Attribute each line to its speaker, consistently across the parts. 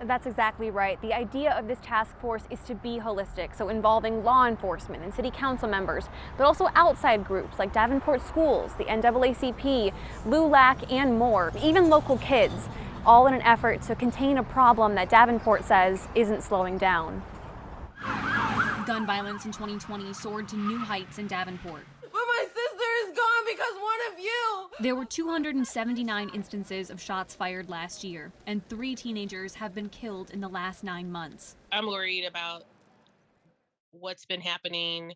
Speaker 1: That's exactly right. The idea of this task force is to be holistic, so involving law enforcement and city council members, but also outside groups like Davenport schools, the NAACP, LULAC, and more, even local kids, all in an effort to contain a problem that Davenport says isn't slowing down.
Speaker 2: Gun violence in 2020 soared to new heights in Davenport.
Speaker 3: But my sister is gone because one of you!
Speaker 2: There were 279 instances of shots fired last year, and 3 teenagers have been killed in the last 9 months.
Speaker 4: I'm worried about what's been happening,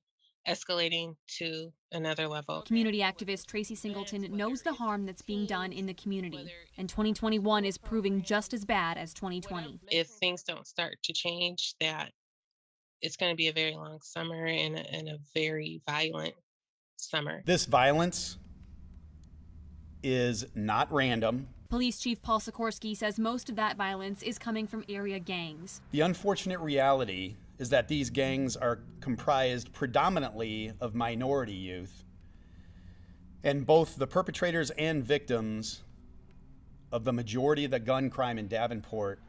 Speaker 4: escalating to another level.
Speaker 2: Community activist Tracy Singleton knows the harm that's being done in the community, and 2021 is proving just as bad as 2020.
Speaker 4: If things don't start to change, that it's going to be a very long summer and a very violent summer.
Speaker 5: This violence is not random.
Speaker 2: Police Chief Paul Sikorsky says most of that violence is coming from area gangs.
Speaker 5: The unfortunate reality is that these gangs are comprised predominantly of minority youth, and both the perpetrators and victims of the majority of the gun crime in Davenport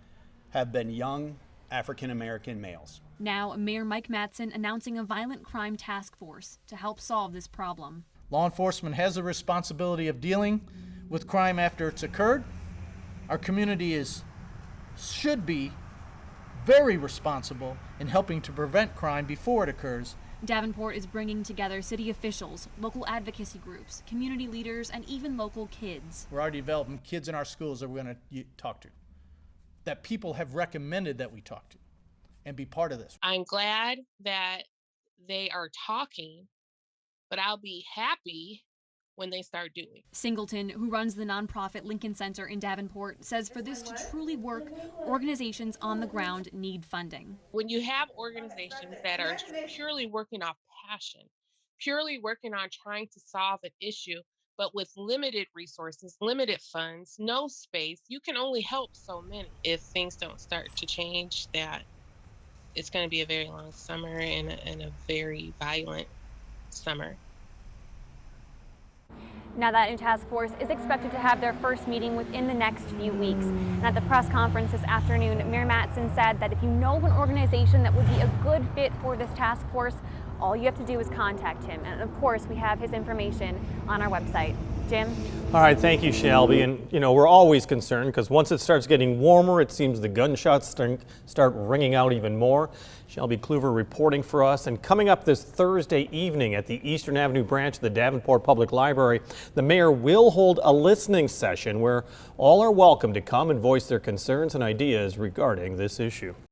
Speaker 5: have been young African-American males.
Speaker 2: Now, Mayor Mike Mattson announcing a violent crime task force to help solve this problem.
Speaker 6: Law enforcement has a responsibility of dealing with crime after it's occurred. Our community should be very responsible in helping to prevent crime before it occurs.
Speaker 2: Davenport is bringing together city officials, local advocacy groups, community leaders, and even local kids.
Speaker 6: We're already developing kids in our schools that we're going to talk to, that people have recommended that we talk to and be part of this.
Speaker 4: I'm glad that they are talking, but I'll be happy when they start doing.
Speaker 2: Singleton, who runs the nonprofit Lincoln Center in Davenport, says for this to truly work, organizations on the ground need funding.
Speaker 4: When you have organizations that are purely working off passion, purely working on trying to solve an issue, but with limited resources, limited funds, no space, you can only help so many. If things don't start to change, that it's going to be a very long summer and a very violent summer.
Speaker 1: Now, that new task force is expected to have their first meeting within the next few weeks. And at the press conference this afternoon, Mayor Mattson said that if you know of an organization that would be a good fit for this task force, all you have to do is contact him. And of course, we have his information on our website. Jim?
Speaker 7: All right, thank you, Shelby. And, we're always concerned because once it starts getting warmer, it seems the gunshots start ringing out even more. Shelby Kluver reporting for us. And coming up this Thursday evening at the Eastern Avenue branch of the Davenport Public Library, the mayor will hold a listening session where all are welcome to come and voice their concerns and ideas regarding this issue.